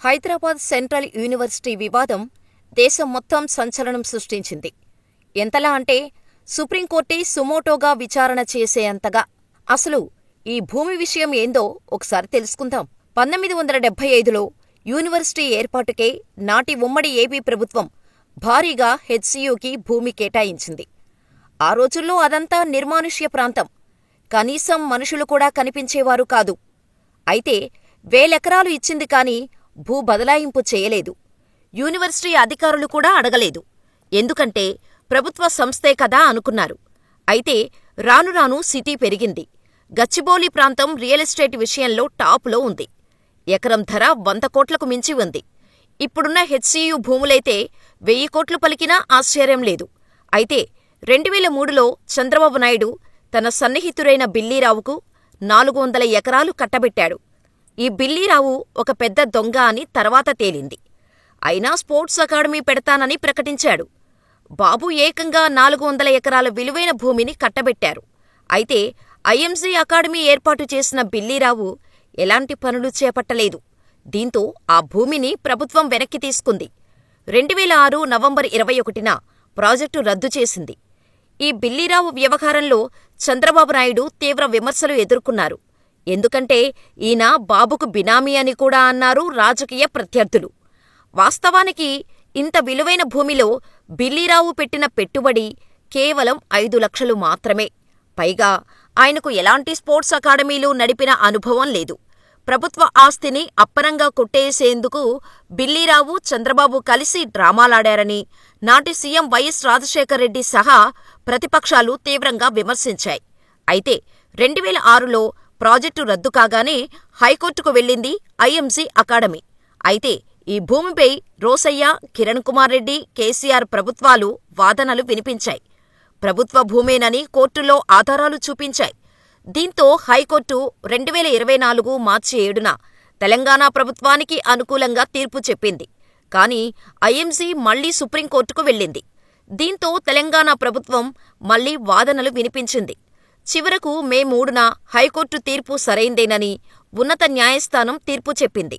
Hyderabad central university వివాదం దేశం మొత్తం సంచలనం సృష్టించింది. ఎంతలా అంటే సుప్రీంకోర్టే సుమోటోగా విచారణ చేసేంతగా. అసలు ఈ భూమి విషయం ఏందో ఒకసారి తెలుసుకుందాం. 1975లో యూనివర్సిటీ ఏర్పాటుకే నాటి ఉమ్మడి ఏపీ ప్రభుత్వం భారీగా హెచ్సీయూకి భూమి కేటాయించింది. ఆ రోజుల్లో అదంతా నిర్మానుష్య ప్రాంతం. కనీసం మనుషులు కూడా కనిపించేవారు కాదు. అయితే వేలెకరాలు ఇచ్చింది కాని భూ బదలాయింపు చేయలేదు. యూనివర్సిటీ అధికారులు కూడా అడగలేదు. ఎందుకంటే ప్రభుత్వ సంస్థే కదా అనుకున్నారు. అయితే రాను రాను సిటీ పెరిగింది. గచ్చిబౌలి ప్రాంతం రియల్ ఎస్టేట్ విషయంలో టాపులో ఉంది. ఎకరం ధర 100 కోట్లకు మించి ఉంది. ఇప్పుడున్న హెచ్సీయూ భూములైతే 1000 కోట్లు పలికినా ఆశ్చర్యం లేదు. అయితే 2003లో చంద్రబాబు నాయుడు తన సన్నిహితుడైన బిల్లీరావుకు 400 ఎకరాలు కట్టబెట్టాడు. ఈ బిల్లీరావు ఒక పెద్ద దొంగ అని తర్వాత తేలింది. అయినా స్పోర్ట్స్ అకాడమీ పెడతానని ప్రకటించాడు. బాబు ఏకంగా 400 ఎకరాల విలువైన భూమిని కట్టబెట్టారు. అయితే ఐఎంసీ అకాడమీ ఏర్పాటు చేసిన బిల్లీరావు ఎలాంటి పనులు చేపట్టలేదు. దీంతో ఆ భూమిని ప్రభుత్వం వెనక్కి తీసుకుంది. 2006 నవంబర్ 21న ప్రాజెక్టు రద్దు చేసింది. ఈ బిల్లీరావు వ్యవహారంలో చంద్రబాబు నాయుడు తీవ్ర విమర్శలు ఎదుర్కొన్నారు. ఎందుకంటే ఈయన బాబుకు బినామీ అని కూడా అన్నారు రాజకీయ ప్రత్యర్థులు. వాస్తవానికి ఇంత విలువైన భూమిలో బిల్లీరావు పెట్టిన పెట్టుబడి కేవలం 5 లక్షలు మాత్రమే. పైగా ఆయనకు ఎలాంటి స్పోర్ట్స్ అకాడమీలు నడిపిన అనుభవం లేదు. ప్రభుత్వ ఆస్తిని అప్పనంగా కొట్టేసేందుకు బిల్లీరావు, చంద్రబాబు కలిసి డ్రామాలాడారని నాటి సీఎం వైఎస్ రాజశేఖర్రెడ్డి సహా ప్రతిపక్షాలు తీవ్రంగా విమర్శించాయి. అయితే 2006లో ప్రాజెక్టు రద్దు కాగానే హైకోర్టుకు వెళ్లింది ఐఎంసీ అకాడమీ. అయితే ఈ భూమిపై రోసయ్య, కిరణ్ కుమార్ రెడ్డి, కేసీఆర్ ప్రభుత్వాలు వాదనలు వినిపించాయి. ప్రభుత్వ భూమేనని కోర్టులో ఆధారాలు చూపించాయి. దీంతో హైకోర్టు 2024 మార్చి 7న తెలంగాణ ప్రభుత్వానికి అనుకూలంగా తీర్పు చెప్పింది. కానీ ఐఎంసీ మళ్లీ సుప్రీంకోర్టుకు వెళ్లింది. దీంతో తెలంగాణ ప్రభుత్వం మళ్లీ వాదనలు వినిపించింది. చివరకు మే 3న హైకోర్టు తీర్పు సరైందేనని ఉన్నత న్యాయస్థానం తీర్పు చెప్పింది.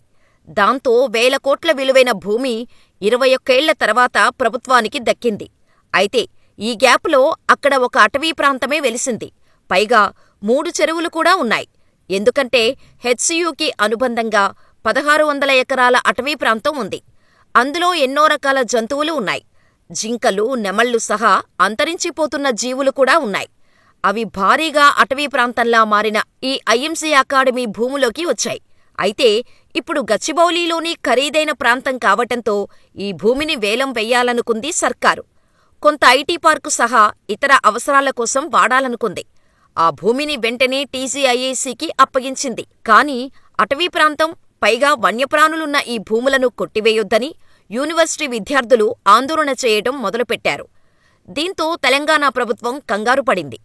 దాంతో 1000 కోట్ల విలువైన భూమి 21 ఏళ్ల తర్వాత ప్రభుత్వానికి దక్కింది. అయితే ఈ గ్యాప్లో అక్కడ ఒక అటవీ ప్రాంతమే వెలిసింది. పైగా 3 చెరువులు కూడా ఉన్నాయి. ఎందుకంటే హెచ్సీయూకి అనుబంధంగా 1600 ఎకరాల అటవీ ప్రాంతం ఉంది. అందులో ఎన్నో రకాల జంతువులు ఉన్నాయి. జింకలు, నెమళ్లు సహా అంతరించిపోతున్న జీవులు కూడా ఉన్నాయి. అవి భారీగా అటవీ ప్రాంతంలా మారిన ఈ ఐఎంసీ అకాడమీ భూములోకి వచ్చాయి. అయితే ఇప్పుడు గచ్చిబౌలిలోని ఖరీదైన ప్రాంతం కావటంతో ఈ భూమిని వేలం వెయ్యాలనుకుంది సర్కారు. కొంత ఐటీ పార్కు సహా ఇతర అవసరాల కోసం వాడాలనుకుంది. ఆ భూమిని వెంటనే టీజీఐఏసీకి అప్పగించింది. కానీ అటవీ ప్రాంతం, పైగా వన్యప్రాణులున్న ఈ భూములను కొట్టివేయొద్దని యూనివర్సిటీ విద్యార్థులు ఆందోళన చేయడం మొదలుపెట్టారు. దీంతో తెలంగాణ ప్రభుత్వం కంగారు పడింది.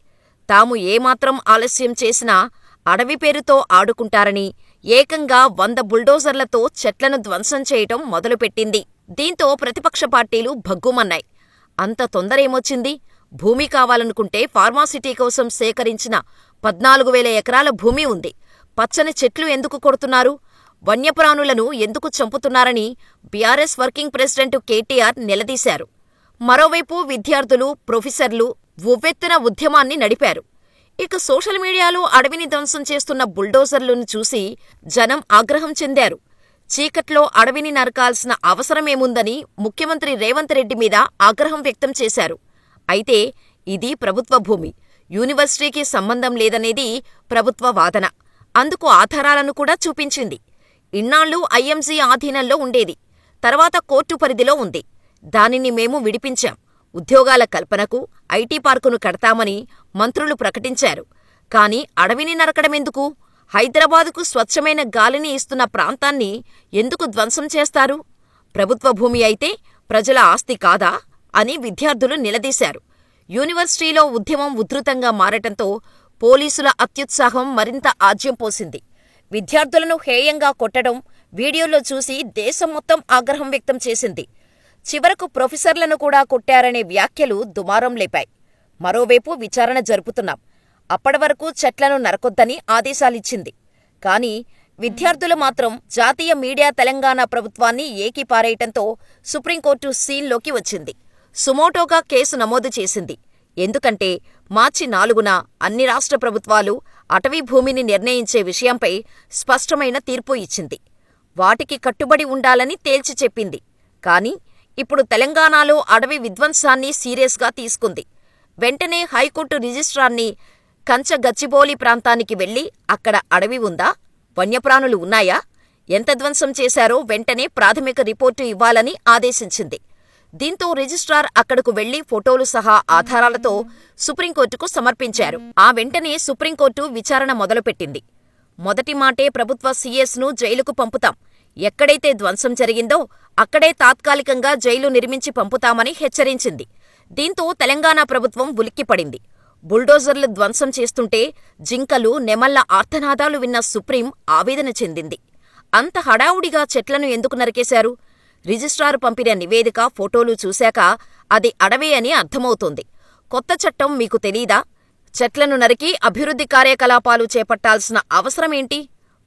తాము ఏమాత్రం ఆలస్యం చేసినా అడవి పేరుతో ఆడుకుంటారని ఏకంగా 100 బుల్డోజర్లతో చెట్లను ధ్వంసం చేయటం మొదలుపెట్టింది. దీంతో ప్రతిపక్ష పార్టీలు భగ్గుమన్నాయి. అంత తొందరేమొచ్చింది? భూమి కావాలనుకుంటే ఫార్మాసిటీ కోసం సేకరించిన 14,000 ఎకరాల భూమి ఉంది. పచ్చని చెట్లు ఎందుకు కొడుతున్నారు? వన్యప్రాణులను ఎందుకు చంపుతున్నారని బీఆర్ఎస్ వర్కింగ్ ప్రెసిడెంట్ కేటీఆర్ నిలదీశారు. మరోవైపు విద్యార్థులు, ప్రొఫెసర్లు ఉవ్వెత్తున ఉద్యమాన్ని నడిపారు. ఇక సోషల్ మీడియాలో అడవిని ధ్వంసం చేస్తున్న బుల్డోజర్లను చూసి జనం ఆగ్రహం చెందారు. చీకట్లో అడవిని నరకాల్సిన అవసరమేముందని ముఖ్యమంత్రి రేవంత్ రెడ్డి మీద ఆగ్రహం వ్యక్తం చేశారు. అయితే ఇది ప్రభుత్వ భూమి, యూనివర్సిటీకి సంబంధం లేదనేది ప్రభుత్వ వాదన. అందుకు ఆధారాలను కూడా చూపించింది. ఇన్నాళ్లు ఐఎంసీ ఆధీనంలో ఉండేది. తర్వాత కోర్టు పరిధిలో ఉంది. దానిని మేము విడిపించాం. ఉద్యోగాల కల్పనకు ఐటీ పార్కును కడతామని మంత్రులు ప్రకటించారు. కాని అడవిని నరకడమెందుకు? హైదరాబాదుకు స్వచ్ఛమైన గాలిని ఇస్తున్న ప్రాంతాన్ని ఎందుకు ధ్వంసం చేస్తారు? ప్రభుత్వ భూమి అయితే ప్రజల ఆస్తి కాదా అని విద్యార్థులు నిలదీశారు. యూనివర్సిటీలో ఉద్యమం ఉధృతంగా మారటంతో పోలీసుల అత్యుత్సాహం మరింత ఆజ్యం పోసింది. విద్యార్థులను హేయంగా కొట్టడం వీడియోలో చూసి దేశం మొత్తం ఆగ్రహం వ్యక్తం చేసింది. చివరకు ప్రొఫెసర్లను కూడా కొట్టారనే వ్యాఖ్యలు దుమారం లేపాయి. మరోవైపు విచారణ జరుపుతున్నాం. అప్పటివరకు చెట్లను నరకొద్దని ఆదేశాలిచ్చింది. కాని విద్యార్థులు మాత్రం జాతీయ మీడియా తెలంగాణ ప్రభుత్వాన్ని ఏకిపారేయటంతో సుప్రీంకోర్టు సీన్లోకి వచ్చింది. సుమోటోగా కేసు నమోదు చేసింది. ఎందుకంటే మార్చి 4న అన్ని రాష్ట్ర ప్రభుత్వాలు అటవీ భూమిని నిర్ణయించే విషయంపై స్పష్టమైన తీర్పు ఇచ్చింది. వాటికి కట్టుబడి ఉండాలని తేల్చి చెప్పింది. కాని ఇప్పుడు తెలంగాణలో అడవి విధ్వంసాన్ని సీరియస్గా తీసుకుంది. వెంటనే హైకోర్టు రిజిస్ట్రార్ని కంచగచ్చిబౌలి ప్రాంతానికి వెళ్లి అక్కడ అడవి ఉందా, వన్యప్రాణులు ఉన్నాయా, ఎంత ధ్వంసం చేశారో వెంటనే ప్రాథమిక రిపోర్టు ఇవ్వాలని ఆదేశించింది. దీంతో రిజిస్ట్రార్ అక్కడకు వెళ్లి ఫోటోలు సహా ఆధారాలతో సుప్రీంకోర్టుకు సమర్పించారు. ఆ వెంటనే సుప్రీంకోర్టు విచారణ మొదలుపెట్టింది. మొదటి మాటే ప్రభుత్వ సీఎస్ను జైలుకు పంపుతాం, ఎక్కడైతే ధ్వంసం జరిగిందో అక్కడే తాత్కాలికంగా జైలు నిర్మించి పంపుతామని హెచ్చరించింది. దీంతో తెలంగాణ ప్రభుత్వం ఉలిక్కిపడింది. బుల్డోజర్లు ధ్వంసం చేస్తుంటే జింకలు, నెమళ్ల ఆర్తనాదాలు విన్న సుప్రీం ఆవేదన చెందింది. అంత హడావుడిగా చెట్లను ఎందుకు నరికేశారు? రిజిస్ట్రారు పంపిన నివేదిక, ఫోటోలు చూశాక అది అడవే అని అర్థమవుతోంది. కొత్త చట్టం మీకు తెలీదా? చెట్లను నరికి అభివృద్ధి కార్యకలాపాలు చేపట్టాల్సిన అవసరమేంటి?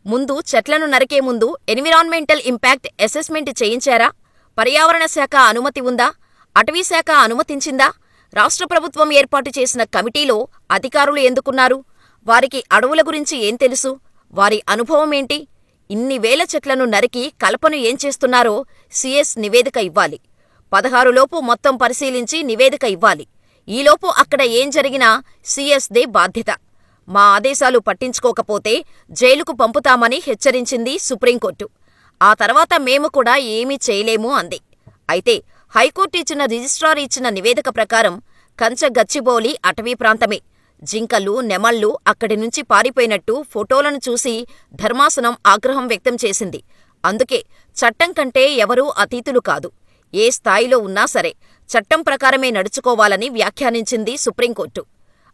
ముందు చెట్లను నరికే ముందు ఎన్విరాన్మెంటల్ ఇంపాక్ట్ అసెస్మెంట్ చేయించారా? పర్యావరణ శాఖ అనుమతి ఉందా? అటవీశాఖ అనుమతించిందా? రాష్ట్ర ప్రభుత్వం ఏర్పాటు చేసిన కమిటీలో అధికారులు ఎందుకున్నారు? వారికి అడవుల గురించి ఏం తెలుసు? వారి అనుభవమేంటి? ఇన్ని వేల చెట్లను నరికి కలపను ఏం చేస్తున్నారో సీఎస్ నివేదిక ఇవ్వాలి. 16లోపు మొత్తం పరిశీలించి నివేదిక ఇవ్వాలి. ఈలోపు అక్కడ ఏం జరిగినా సీఎస్దే బాధ్యత. మా ఆదేశాలు పట్టించుకోకపోతే జైలుకు పంపుతామని హెచ్చరించింది సుప్రీంకోర్టు. ఆ తర్వాత మేము కూడా ఏమీ చేయలేము అంది. అయితే హైకోర్టు ఇచ్చిన రిజిస్ట్రార్ ఇచ్చిన నివేదిక ప్రకారం కంచగచ్చిబౌలి అటవీ ప్రాంతమే. జింకలు, నెమళ్లు అక్కడి నుంచి పారిపోయినట్టు ఫోటోలను చూసి ధర్మాసనం ఆగ్రహం వ్యక్తం చేసింది. అందుకే చట్టం కంటే ఎవరూ అతీతులు కాదు, ఏ స్థాయిలో ఉన్నా సరే చట్టం ప్రకారమే నడుచుకోవాలని వ్యాఖ్యానించింది సుప్రీంకోర్టు.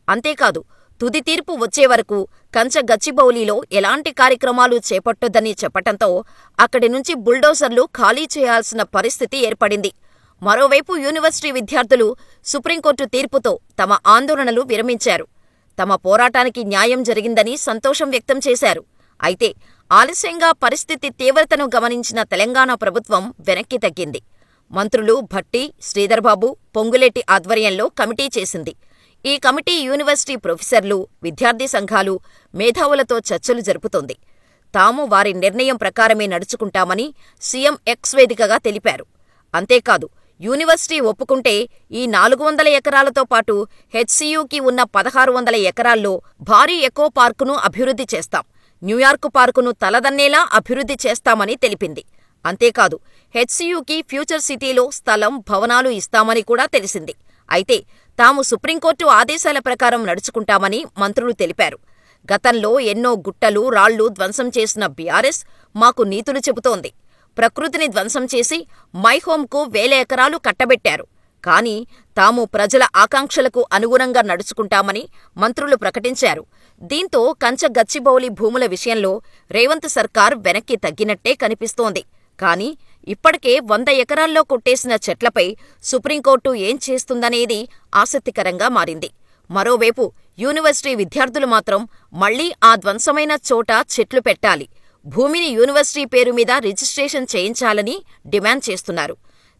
అంతేకాదు, తుది తీర్పు వచ్చేవరకు కంచగచ్చిబౌలిలో ఎలాంటి కార్యక్రమాలు చేపట్టొద్దని చెప్పటంతో అక్కడి నుంచి బుల్డోజర్లు ఖాళీ చేయాల్సిన పరిస్థితి ఏర్పడింది. మరోవైపు యూనివర్సిటీ విద్యార్థులు సుప్రీంకోర్టు తీర్పుతో తమ ఆందోళనలు విరమించారు. తమ పోరాటానికి న్యాయం జరిగిందని సంతోషం వ్యక్తం చేశారు. అయితే ఆలస్యంగా పరిస్థితి తీవ్రతను గమనించిన తెలంగాణ ప్రభుత్వం వెనక్కి తగ్గింది. మంత్రులు భట్టి, శ్రీధర్బాబు, పొంగులేటి ఆధ్వర్యంలో కమిటీ చేసింది. ఈ కమిటీ యూనివర్సిటీ ప్రొఫెసర్లు, విద్యార్థి సంఘాలు, మేధావులతో చర్చలు జరుపుతోంది. తాము వారి నిర్ణయం ప్రకారమే నడుచుకుంటామని సీఎం ఎక్స్ వేదికగా తెలిపారు. అంతేకాదు, యూనివర్సిటీ ఒప్పుకుంటే ఈ 400 ఎకరాలతో పాటు హెచ్సీయూకి ఉన్న 1600 ఎకరాల్లో భారీ ఎకో పార్కును అభివృద్ధి చేస్తాం, న్యూయార్క్ పార్కును తలదన్నేలా అభివృద్ధి చేస్తామని తెలిపింది. అంతేకాదు, హెచ్సీయూకి ఫ్యూచర్ సిటీలో స్థలం, భవనాలు ఇస్తామని కూడా తెలిసింది. అయితే తాము సుప్రీంకోర్టు ఆదేశాల ప్రకారం నడుచుకుంటామని మంత్రులు తెలిపారు. గతంలో ఎన్నో గుట్టలు, రాళ్లు ధ్వంసం చేసిన బీఆర్ఎస్ మాకు నీతులు చెబుతోంది. ప్రకృతిని ధ్వంసం చేసి మైహోంకు 1000 ఎకరాలు కట్టబెట్టారు. కాని తాము ప్రజల ఆకాంక్షలకు అనుగుణంగా నడుచుకుంటామని మంత్రులు ప్రకటించారు. దీంతో కంచగచ్చిబౌలి భూముల విషయంలో రేవంత్ సర్కార్ వెనక్కి తగ్గినట్టే కనిపిస్తోంది. కాని ఇప్పటికే 100 ఎకరాల్లో కొట్టేసిన చెట్లపై సుప్రీంకోర్టు ఏం చేస్తుందనేది ఆసక్తికరంగా మారింది. మరోవైపు యూనివర్సిటీ విద్యార్థులు మాత్రం మళ్లీ ఆ ధ్వంసమైన చోట చెట్లు పెట్టాలి, భూమిని యూనివర్సిటీ పేరు మీద రిజిస్ట్రేషన్ చేయించాలని డిమాండ్ చేస్తున్నారు.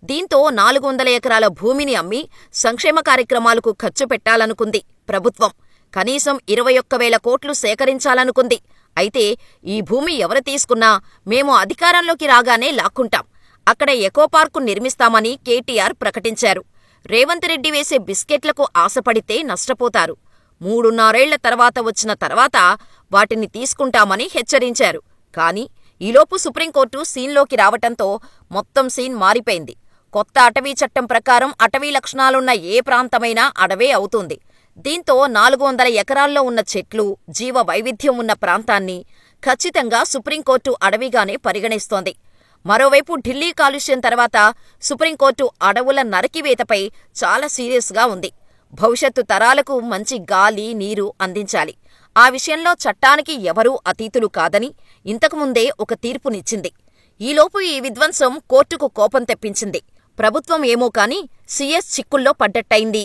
దీంతో 400 ఎకరాల భూమిని అమ్మి సంక్షేమ కార్యక్రమాలకు ఖర్చు పెట్టాలనుకుంది ప్రభుత్వం. కనీసం 21,000 కోట్లు సేకరించాలనుకుంది. అయితే ఈ భూమి ఎవరు తీసుకున్నా మేము అధికారంలోకి రాగానే లాక్కుంటాం, అక్కడ ఎకో పార్కు నిర్మిస్తామని కేటీఆర్ ప్రకటించారు. రేవంత్ రెడ్డి వేసే బిస్కెట్లకు ఆశపడితే నష్టపోతారు. 3.5 తర్వాత వచ్చిన తర్వాత వాటిని తీసుకుంటామని హెచ్చరించారు. కాని ఈలోపు సుప్రీంకోర్టు సీన్లోకి రావటంతో మొత్తం సీన్ మారిపోయింది. కొత్త అటవీ చట్టం ప్రకారం అటవీ లక్షణాలున్న ఏ ప్రాంతమైనా అడవే అవుతుంది. దీంతో 400 ఎకరాల్లో ఉన్న చెట్లు, జీవ వైవిధ్యం ఉన్న ప్రాంతాన్ని ఖచ్చితంగా సుప్రీంకోర్టు అడవిగానే పరిగణిస్తోంది. మరోవైపు ఢిల్లీ కాలుష్యం తర్వాత సుప్రీంకోర్టు అడవుల నరికివేతపై చాలా సీరియస్గా ఉంది. భవిష్యత్తు తరాలకు మంచి గాలి, నీరు అందించాలి. ఆ విషయంలో చట్టానికి ఎవరూ అతీతులు కాదని ఇంతకుముందే ఒక తీర్పునిచ్చింది. ఈలోపు ఈ విధ్వంసం కోర్టుకు కోపం తెప్పించింది. ప్రభుత్వం ఏమో కాని సీఎస్ చిక్కుల్లో పడ్డట్టయింది.